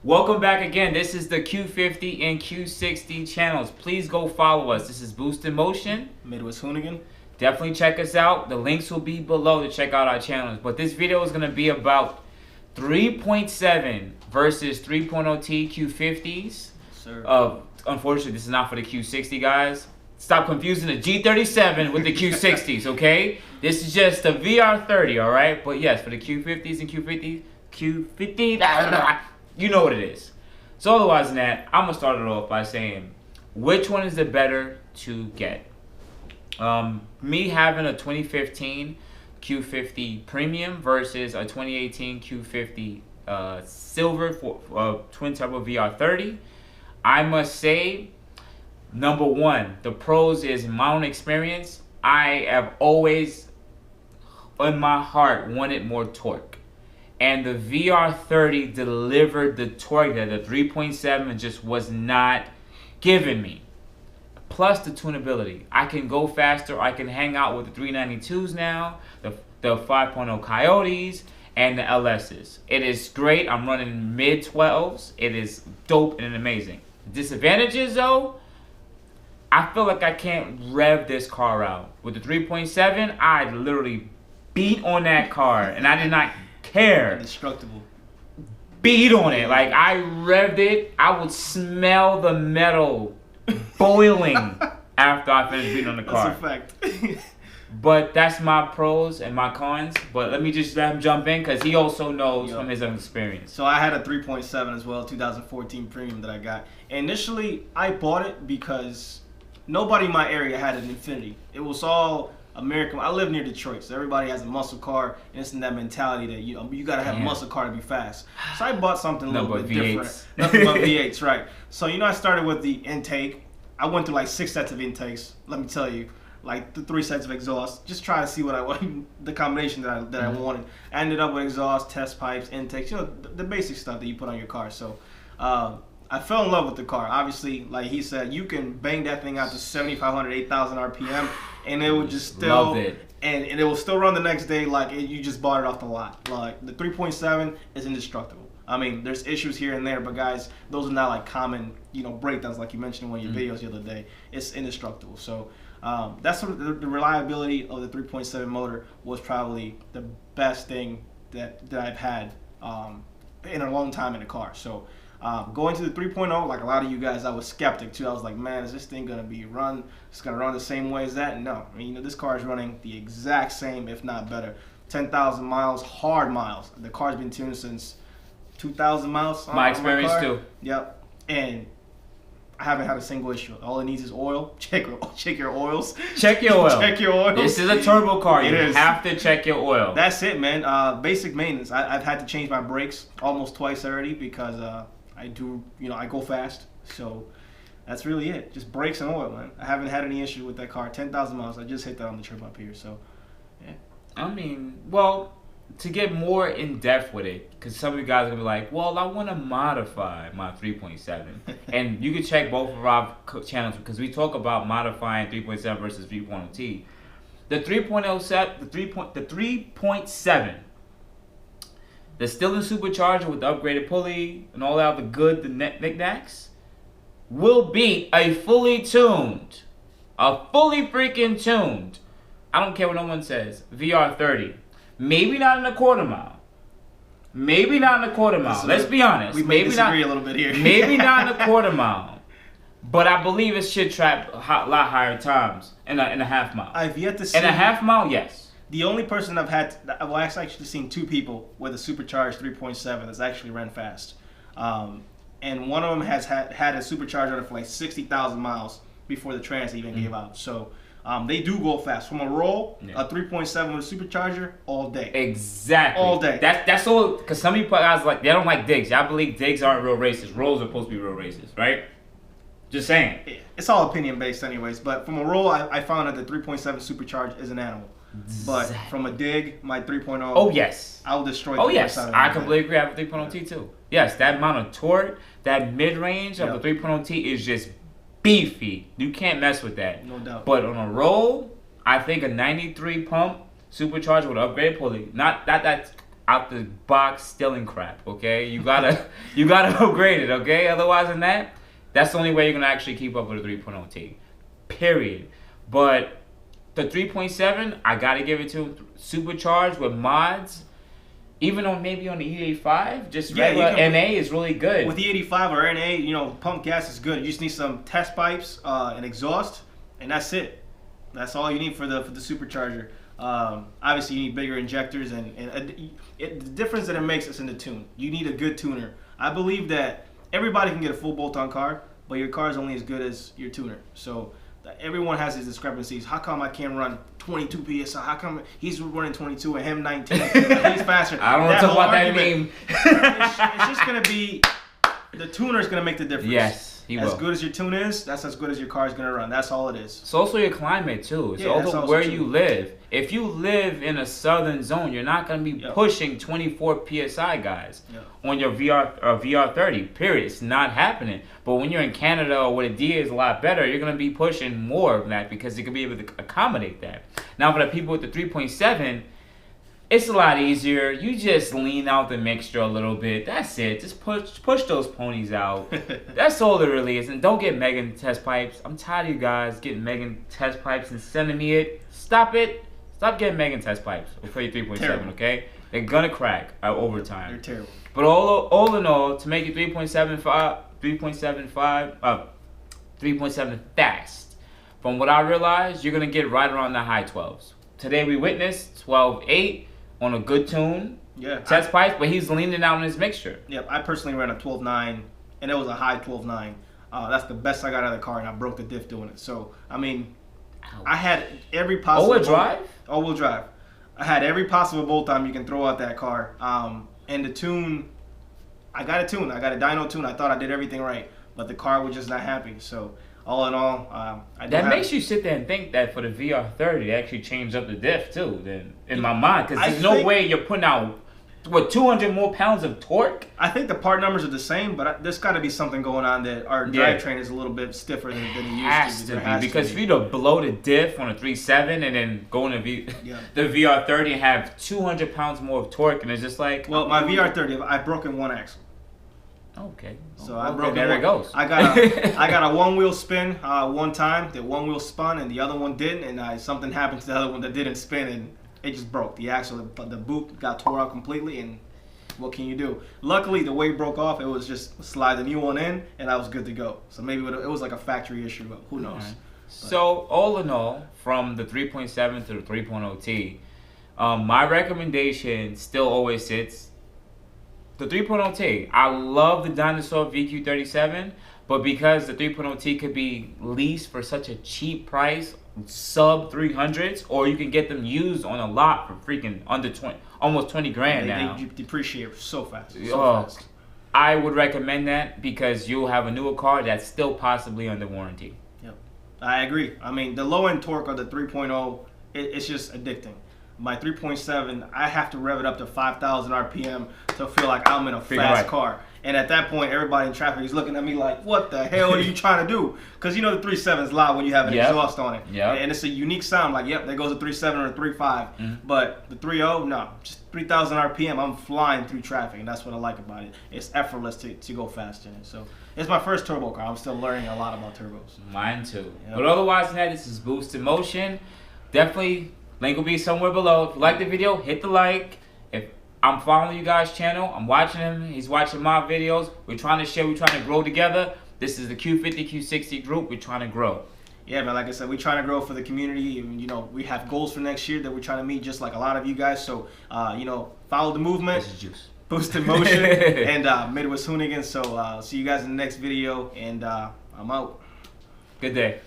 Welcome back again. This is the Q50 and Q60 channels. Please go follow us. This is boostinmotion. Midwest Hoonigan. Definitely check us out. The links will be below to check out our channels. But this video is going to be about 3.7 versus 3.0T Q50s. Sir. Unfortunately, this is not for the Q60 guys. Stop confusing the G37 with the Q60s, okay? This is just the VR30, all right? But yes, for the Q50s and Q50, you know what it is. So otherwise than that, I'm going to start it off by saying, which one is the better to get? Me having a 2015 Q50 Premium versus a 2018 Q50 Silver for Twin Turbo VR30. I must say, number one, the pros is my own experience. I have always, in my heart, wanted more torque. And the VR30 delivered the torque that the 3.7 just was not giving me. Plus the tunability. I can go faster. I can hang out with the 392s now, the 5.0 Coyotes, and the LSs. It is great. I'm running mid-12s. It is dope and amazing. Disadvantages though, I feel like I can't rev this car out. With the 3.7, I literally beat on that car, and I did not care. Indestructible. Beat on it. Like, I revved it. I would smell the metal boiling after I finished beating on the car. That's a fact. But that's my pros and my cons. But let me just let him jump in because he also knows from his own experience. So I had a 3.7 as well, 2014 Premium that I got. Initially, I bought it because nobody in my area had an Infiniti. It was all American. I live near Detroit, so everybody has a muscle car, and it's in that mentality that you gotta have a muscle car to be fast. So I bought something a little bit different. Nothing but V8s, right? So I started with the intake. I went through like 6 sets of intakes. Let me tell you, like the 3 sets of exhaust. Just try to see what I want, the combination that I wanted. I ended up with exhaust, test pipes, intakes. The basic stuff that you put on your car. So I fell in love with the car. Obviously, like he said, you can bang that thing out to 7,500, 8,000 RPM, and it would just still, Loved it. And it will still run the next day like you just bought it off the lot. Like the 3.7 is indestructible. I mean, there's issues here and there, but guys, those are not like common, breakdowns like you mentioned in one of your videos the other day. It's indestructible. So that's sort of the reliability of the 3.7 motor was probably the best thing that I've had in a long time in a car. So going to the 3.0, like a lot of you guys, I was skeptic too. I was like, man, is this thing gonna it's gonna run the same way as that? No, I mean, this car is running the exact same, if not better. 10,000 miles, hard miles. The car's been tuned since 2,000 miles. My experience too. Yep, and I haven't had a single issue. All it needs is oil. Check your oils. Check your oil. Check your oils. This is a turbo car. You is. have to check your oil. That's it, man. Basic maintenance. I've had to change my brakes almost twice already because I go fast. So that's really it. Just brakes and oil, man. I haven't had any issue with that car. 10,000 miles. I just hit that on the trip up here. So, yeah. I mean, well, to get more in depth with it, because some of you guys are gonna be like, well, I want to modify my 3.7, and you can check both of our channels because we talk about modifying 3.7 versus 3.0T. The 3.7, the STILLEN supercharger with the upgraded pulley and all that, the knickknacks, will beat a fully freaking tuned, I don't care what no one says, VR30. Maybe not in a quarter mile. Maybe not in a quarter mile. Let's be honest. We may disagree a little bit here. Maybe not in a quarter mile. But I believe it should trap a lot higher times in a half mile. I've yet to see. In a half mile, yes. The only person I've actually seen 2 people with a supercharged 3.7 that's actually ran fast. And one of them has had a supercharger on it for like 60,000 miles before the trans even gave out. So they do go fast. From a roll, a 3.7 with a supercharger, all day. Exactly. All day. That's all, because some people guys they don't like digs. Y'all believe digs aren't real races. Rolls are supposed to be real races, right? Just saying. It's all opinion based anyways, but from a roll, I found that the 3.7 supercharged is an animal. But from a dig, my 3.0, oh yes, I'll destroy. Oh yes, I completely agree. I have a 3.0T too. Yes, that amount of torque, that mid range of the 3.0T is just beefy. You can't mess with that. No doubt. But on a roll, I think a 93 pump supercharger with an upgraded pulley, not that out the box STILLEN crap, okay? You gotta upgrade it, okay? Otherwise than that, that's the only way you're gonna actually keep up with a 3.0T. Period. But the 3.7, I gotta give it to him. Supercharged with mods. Even on maybe on the E85, just regular NA is really good. With E85 or NA, you know, pump gas is good. You just need some test pipes, and exhaust, and that's it. That's all you need for the supercharger. Obviously, you need bigger injectors, and the difference that it makes is in the tune. You need a good tuner. I believe that everybody can get a full bolt-on car, but your car is only as good as your tuner. So everyone has these discrepancies. How come I can't run 22 PSI? How come he's running 22 and him 19? He's faster. I don't want to talk about that meme. It's just going to be, the tuner is going to make the difference. Yes. As good as your tune is, that's as good as your car is going to run. That's all it is. It's also your climate, too. It's also where you live. If you live in a southern zone, you're not going to be pushing 24 PSI, guys, on your VR30, period. It's not happening. But when you're in Canada or where the DA is a lot better, you're going to be pushing more of that because you can be able to accommodate that. Now, for the people with the 3.7, it's a lot easier. You just lean out the mixture a little bit. That's it. Just push those ponies out. That's all it really is. And don't get MEGEN test pipes. I'm tired of you guys getting MEGEN test pipes and sending me it. Stop it. Stop getting MEGEN test pipes for your 3.7, okay? They're gonna crack over time. They're terrible. But all in all, to make it 3.7 fast, from what I realized, you're gonna get right around the high 12s. Today we witnessed 12.8 on a good tune. Yeah. Test pipes, but he's leaning out on his mixture. Yep. I personally ran a 12.9, and it was a high 12.9. That's the best I got out of the car, and I broke the diff doing it. So I mean, I had every possible. All-wheel drive? All-wheel drive. I had every possible bolt time you can throw out that car. And the tune, I got a tune. I got a dyno tune. I thought I did everything right, but the car was just not happy. So all in all, that makes you sit there and think that for the VR30, they actually changed up the diff too. Then in my mind, because there's no way you're putting out 200 more pounds of torque. I think the part numbers are the same, but there's got to be something going on that our drivetrain is a little bit stiffer than it used to be. Because for you to blow the diff on a 3.7 and then go in the VR30 and have 200 pounds more of torque, and it's just like, well, my VR30, I've broken one axle. Okay. So I broke there it goes. I got a one wheel spin one time. The one wheel spun and the other one didn't, and something happened to the other one that didn't spin, and it just broke. The axle, the boot got tore out completely, and what can you do? Luckily, the way it broke off, it was just slide the new one in, and I was good to go. So maybe it was like a factory issue, but who knows? Right. So all in all, from the 3.7 to the 3.0T, my recommendation still always sits the 3.0T. I love the Dinosaur VQ37, but because the 3.0T could be leased for such a cheap price, sub 300s, or you can get them used on a lot for freaking under 20, almost 20 grand now. They depreciate so fast. Fast. I would recommend that because you'll have a newer car that's still possibly under warranty. Yep, I agree. I mean, the low end torque of the 3.0, it's just addicting. My 3.7, I have to rev it up to 5,000 RPM to feel like I'm in a fast car. And at that point, everybody in traffic is looking at me like, what the hell are you trying to do? Because you know the 3.7 is loud when you have an exhaust on it. And it's a unique sound. Like, yep, there goes a 3.7 or a 3.5. But the 3.0, no. Just 3,000 RPM, I'm flying through traffic. And that's what I like about it. It's effortless to go fast in it. So it's my first turbo car. I'm still learning a lot about turbos. Mine too. Yep. But otherwise than that, this is BoostinMotion. Definitely, link will be somewhere below. If you like the video, hit the like. If I'm following you guys' channel, I'm watching him, he's watching my videos. We're trying to share, we're trying to grow together. This is the Q50 Q60 group. We're trying to grow. Yeah, man, like I said, we're trying to grow for the community. And, you know, we have goals for next year that we're trying to meet just like a lot of you guys. So, you know, follow the movement. This is juice. BoostinMotion and Midwest Hoonigan. So, see you guys in the next video. And I'm out. Good day.